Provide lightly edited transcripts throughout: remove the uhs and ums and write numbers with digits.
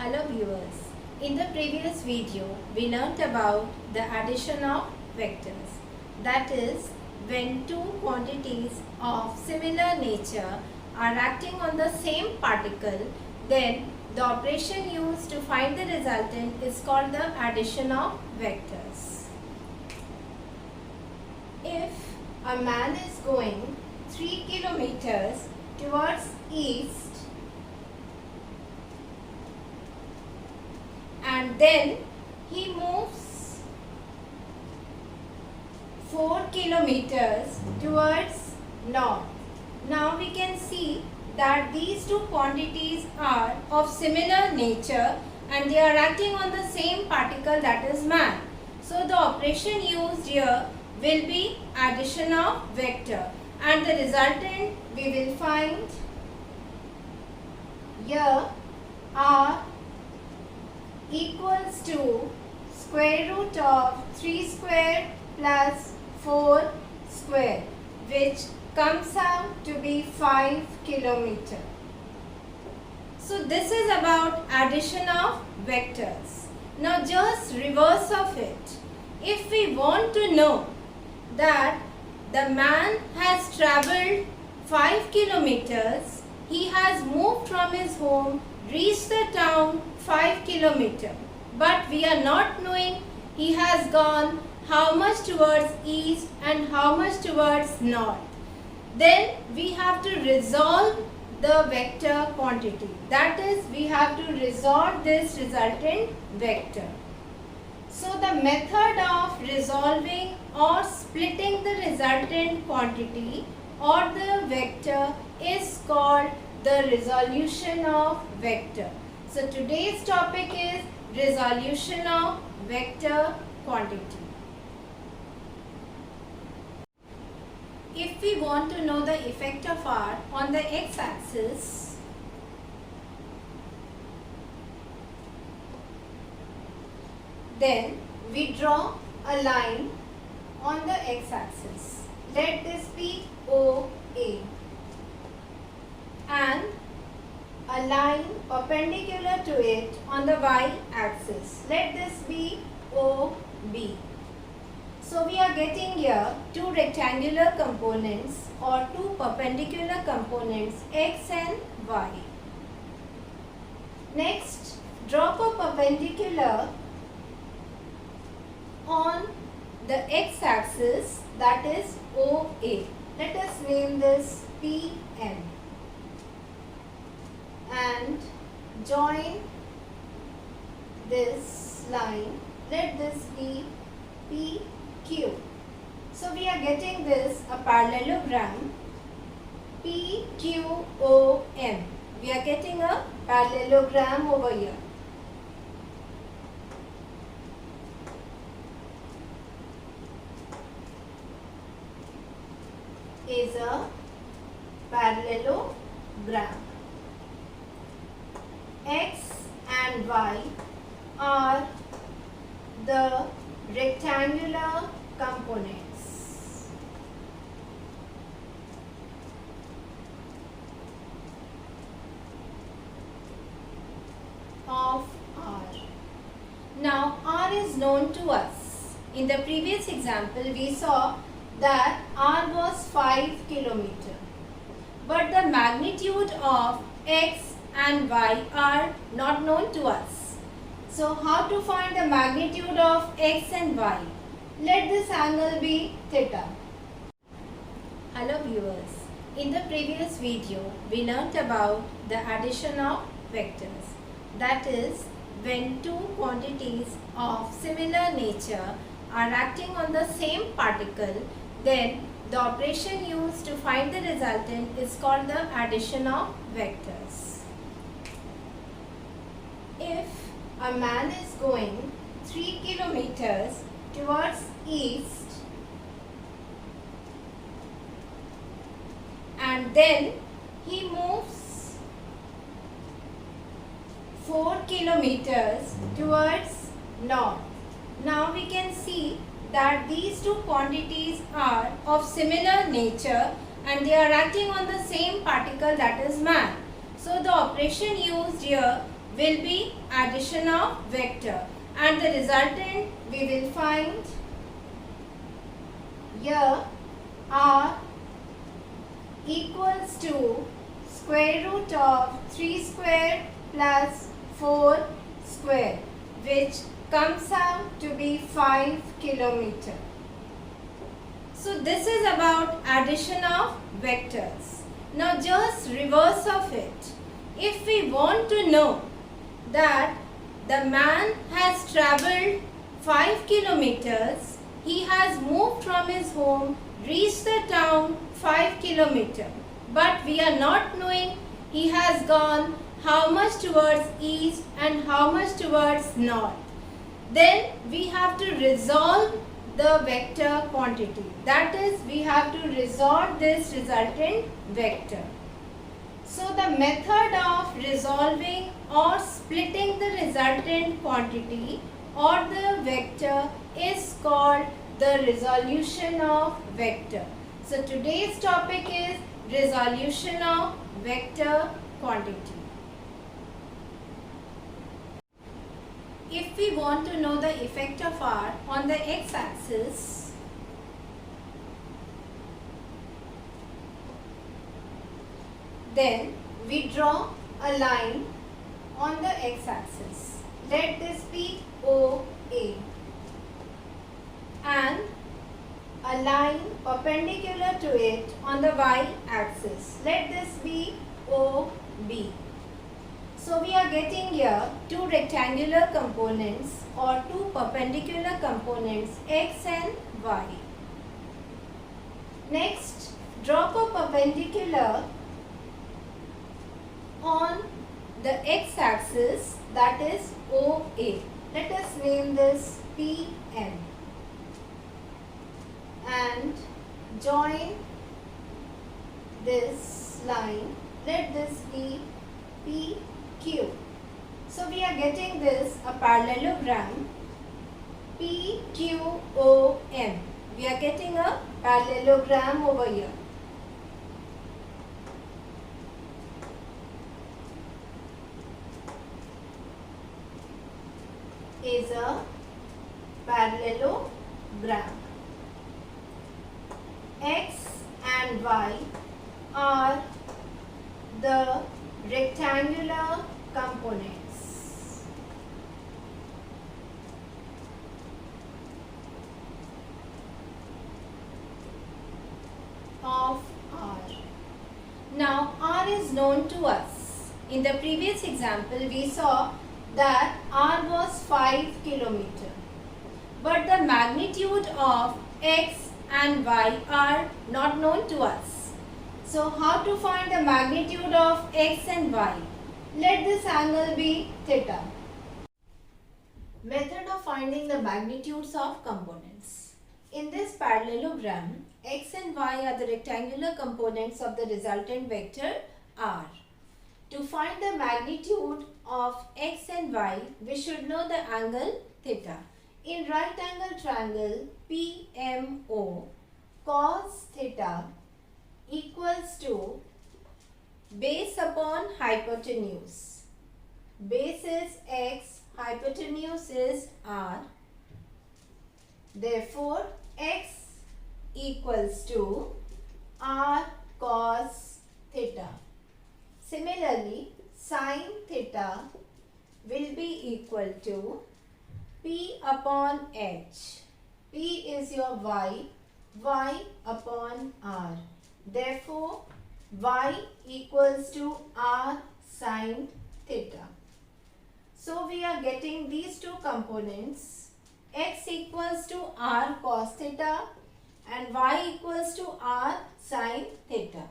Hello viewers, in the previous video we learnt about the addition of vectors. That is, when two quantities of similar nature are acting on the same particle, then the operation used to find the resultant is called the addition of vectors. If a man is going 3 kilometers towards east and then he moves 4 kilometers towards north. Now we can see that these two quantities are of similar nature and they are acting on the same particle, that is man. So the operation used here will be addition of vector, and the resultant we will find here are equals to square root of 3 square plus 4 square, which comes out to be 5 kilometer. So this is about addition of vectors. Now just reverse of it. If we want to know that the man has travelled 5 kilometers, he has moved from his home, reached the town 5 kilometers, but we are not knowing he has gone how much towards east and how much towards north. Then we have to resolve the vector quantity. That is, we have to resolve this resultant vector. So the method of resolving or splitting the resultant quantity or the vector is called the resolution of vector. So today's topic is resolution of vector quantity. If we want to know the effect of R on the x-axis, then we draw a line on the x-axis. Let this be OA and a line perpendicular to it on the y-axis. Let this be OB. So we are getting here two rectangular components or two perpendicular components x and y. Next, drop a perpendicular on the x-axis, that is OA. Let us name this PM and join this line. Let this be PQ. So we are getting this a parallelogram PQOM. We are getting a parallelogram over here. Is a parallelogram. X and Y are the rectangular components. Of R. Now R is known to us. In the previous example we saw that R was 5 kilometer, but the magnitude of X and Y are not known to us. So how to find the magnitude of X and Y? Let this angle be theta. Hello viewers, in the previous video we learnt about the addition of vectors. That is, when two quantities of similar nature are acting on the same particle, then the operation used to find the resultant is called the addition of vectors. If a man is going 3 kilometers towards east and then he moves 4 kilometers towards north. Now we can see that these two quantities are of similar nature and they are acting on the same particle, that is man. So the operation used here will be addition of vector, and the resultant we will find here r equals to square root of 3 square plus 4 square, which comes out to be 5 kilometer. So this is about addition of vectors. Now just reverse of it. If we want to know that the man has travelled 5 kilometers, he has moved from his home, reached the town 5 kilometers. But we are not knowing he has gone how much towards east and how much towards north. Then we have to resolve the vector quantity. That is, we have to resolve this resultant vector. So the method of resolving or splitting the resultant quantity or the vector is called the resolution of vector. So today's topic is resolution of vector quantity. If we want to know the effect of r on the x-axis, then we draw a line on the x-axis. Let this be OA and a line perpendicular to it on the y-axis. Let this be OB. So we are getting here two rectangular components or two perpendicular components x and y. Next, drop a perpendicular on the x-axis, that is OA. Let us name this PM and join this line. Let this be PQ. So we are getting this a parallelogram PQOM. We are getting a parallelogram over here. Is a parallelogram. X and Y are the rectangular components. Of R. Now R is known to us. In the previous example we saw that R was 5 kilometer, but the magnitude of X and Y are not known to us. So how to find the magnitude of X and Y? Let this angle be theta. Method of finding the magnitudes of components. In this parallelogram, X and Y are the rectangular components of the resultant vector R. To find the magnitude of X and Y, we should know the angle theta. In right angle triangle PMO, cos theta equals to base upon hypotenuse. Base is X, hypotenuse is R. Therefore, X equals to R cos theta. Similarly, sin theta will be equal to P upon H. P is your Y, Y upon R. Therefore, Y equals to R sin theta. So, we are getting these two components. X equals to R cos theta and Y equals to R sin theta.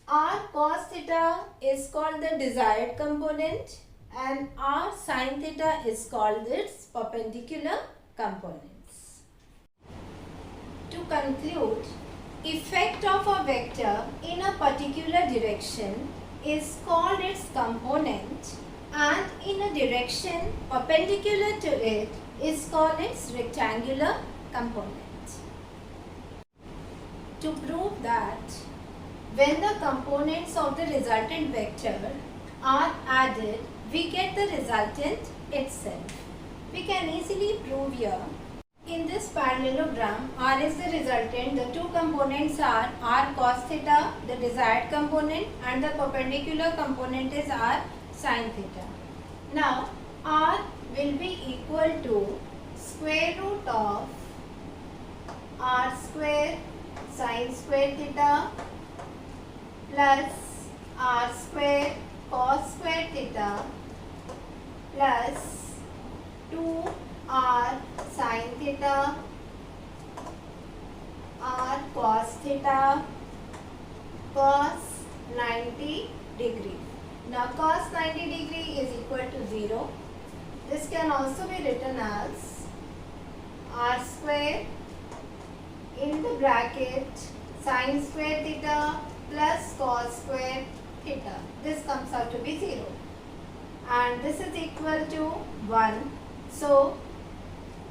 R cos theta is called the desired component and R sin theta is called its perpendicular components. To conclude, effect of a vector in a particular direction is called its component, and in a direction perpendicular to it is called its rectangular component. To prove that when the components of the resultant vector are added, we get the resultant itself. We can easily prove here. In this parallelogram, R is the resultant. The two components are R cos theta, the desired component, and the perpendicular component is R sin theta. Now, R will be equal to square root of R square sin square theta plus R square cos square theta plus 2R sin theta R cos theta cos 90 degree. Now cos 90 degree is equal to 0. This can also be written as R square in the bracket sin square theta plus cos square theta. This comes out to be 0. And this is equal to 1. So,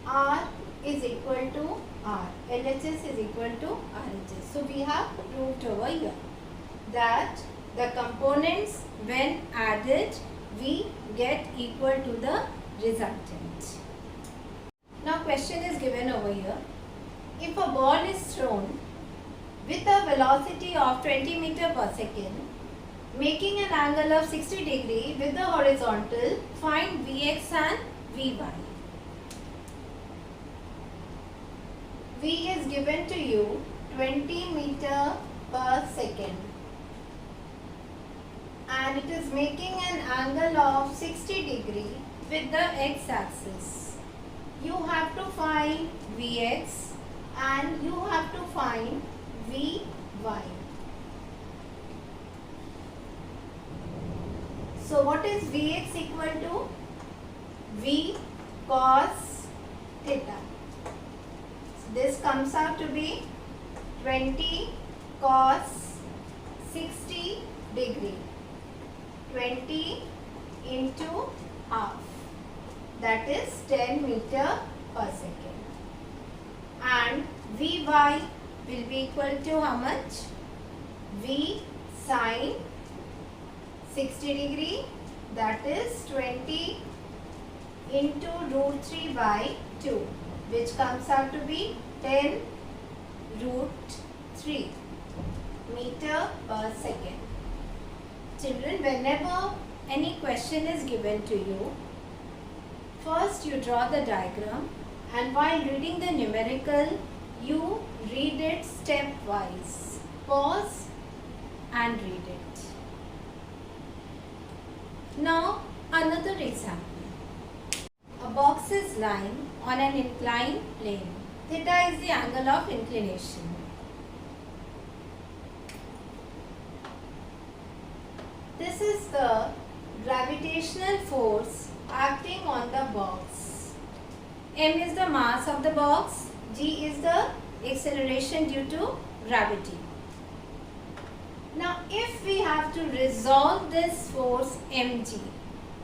R is equal to R. LHS is equal to RHS. So, we have proved over here that the components when added we get equal to the resultant. Now, question is given over here. If a ball is thrown with a velocity of 20 meter per second, making an angle of 60 degree with the horizontal, find Vx and Vy. V is given to you 20 meter per second and it is making an angle of 60 degree with the x-axis. You have to find Vx and you have to find Vy. So what is Vx equal to? V cos theta. So this comes out to be 20 cos 60 degree. 20 into half. That is 10 meter per second. And Vy will be equal to how much? V sin 60 degree, that is 20 into root 3 by 2, which comes out to be 10 root 3 meter per second. Children, whenever any question is given to you, first you draw the diagram and while reading the numerical, you read it stepwise. Pause and read it. Now, another example. A box is lying on an inclined plane. Theta is the angle of inclination. This is the gravitational force acting on the box. M is the mass of the box. G is the acceleration due to gravity. Now, if we have to resolve this force mg,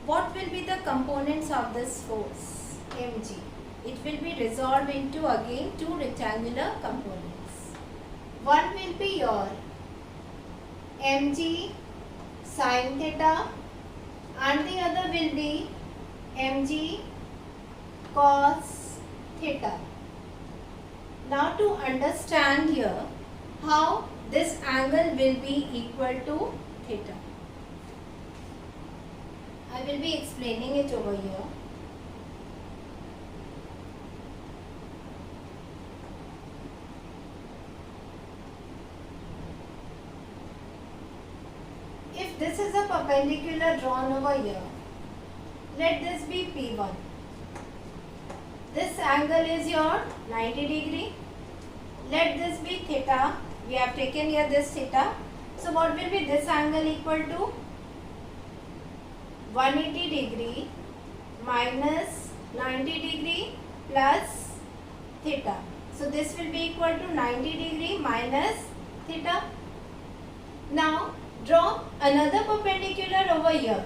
what will be the components of this force mg? It will be resolved into again two rectangular components. One will be your mg sin theta and the other will be mg cos theta. Now to understand here how this angle will be equal to theta, I will be explaining it over here. If this is a perpendicular drawn over here, let this be P1. This angle is your 90 degree. Let this be theta. We have taken here this theta. So what will be this angle equal to? 180 degree minus 90 degree plus theta. So this will be equal to 90 degree minus theta. Now draw another perpendicular over here.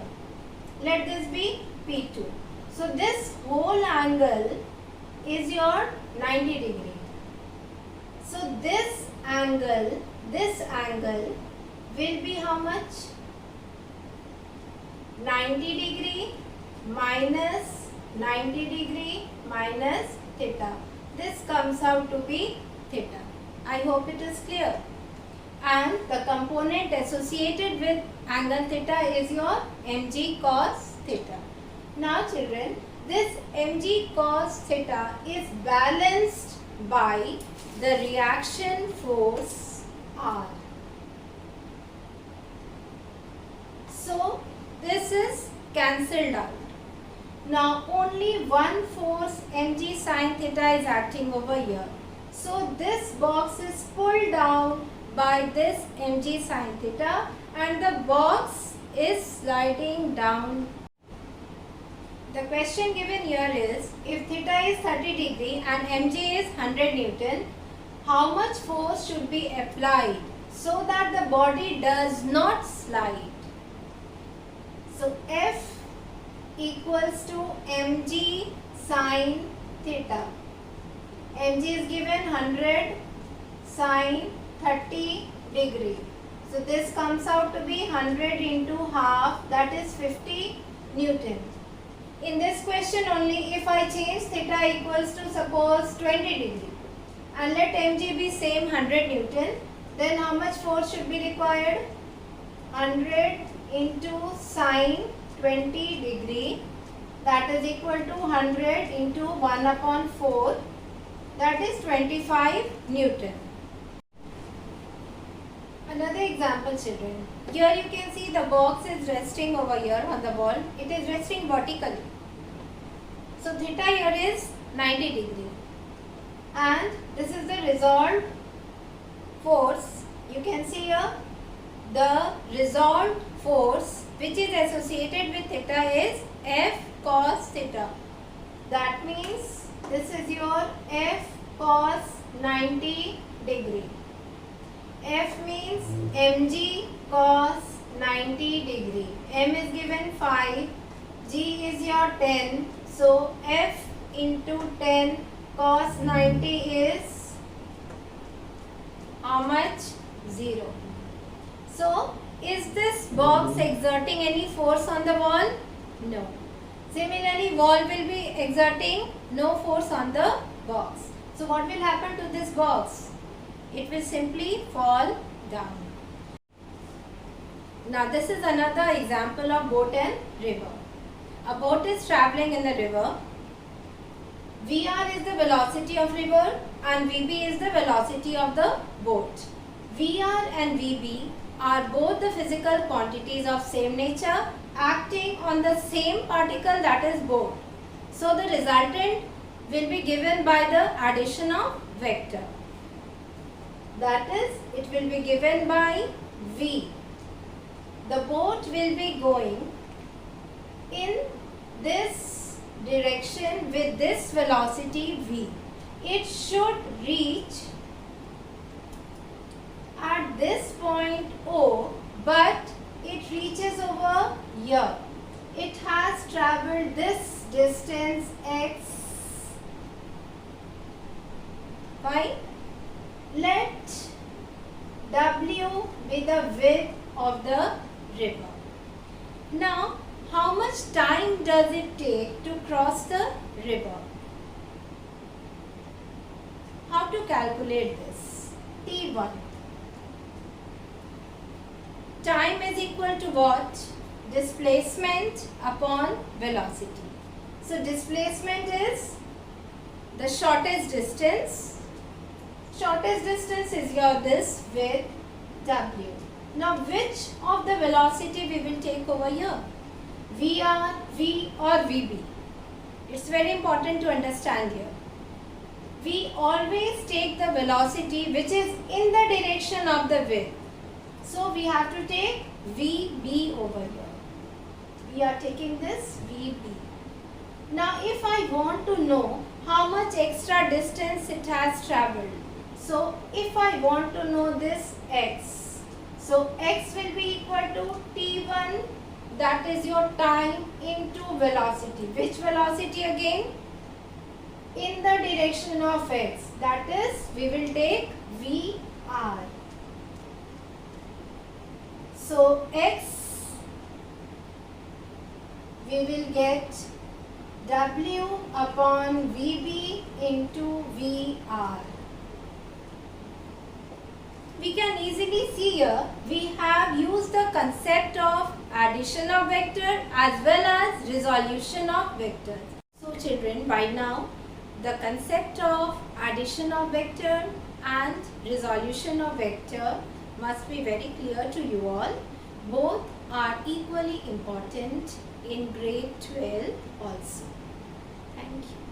Let this be P2. So this whole angle is your 90 degree. So this angle will be how much? 90 degree minus 90 degree minus theta. This comes out to be theta. I hope it is clear. And the component associated with angle theta is your mg cos theta. Now children, this mg cos theta is balanced by the reaction force R. So this is cancelled out. Now only one force mg sin theta is acting over here. So this box is pulled down by this mg sin theta and the box is sliding down. The question given here is, if theta is 30 degree and mg is 100 Newton, how much force should be applied so that the body does not slide? So F equals to mg sin theta. Mg is given 100 sin 30 degree. So this comes out to be 100 into half, that is 50 Newton. In this question only, if I change theta equals to suppose 20 degree and let mg be same 100 Newton, then how much force should be required? 100 into sine 20 degree, that is equal to 100 into 1 upon 4, that is 25 Newton. Another example children. Here you can see the box is resting over here on the wall. It is resting vertically. So theta here is 90 degree. And this is the resolved force. You can see here the resolved force which is associated with theta is F cos theta. That means this is your F cos 90 degree. F means mg cos 90 degree. M is given 5, G is your 10. So F into 10 cos 90 is how much? 0. So is this box exerting any force on the wall? No. Similarly, wall will be exerting no force on the box. So what will happen to this box? It will simply fall down. Now this is another example of boat and river. A boat is traveling in the river. VR is the velocity of river and VB is the velocity of the boat. VR and VB are both the physical quantities of same nature acting on the same particle, that is boat. So the resultant will be given by the addition of vector. That is, it will be given by V. The boat will be going in this direction with this velocity V. It should reach at this point O, but it reaches over here. It has travelled this distance x. Fine. Let W be the width of the river. Now, how much time does it take to cross the river? How to calculate this? T1. Time is equal to what? Displacement upon velocity. So displacement is the shortest distance. Shortest distance is your this with W. Now which of the velocity we will take over here? VR, V or VB? It's very important to understand here. We always take the velocity which is in the direction of the width. So we have to take VB over here. We are taking this VB. Now if I want to know how much extra distance it has travelled, so if I want to know this x, so x will be equal to T1, that is your time, into velocity. Which velocity again? In the direction of x, that is we will take VR. So x we will get W upon VB into VR. We can easily see here we have used the concept of addition of vector as well as resolution of vectors. So children, by now the concept of addition of vector and resolution of vector must be very clear to you all. Both are equally important in grade 12 also. Thank you.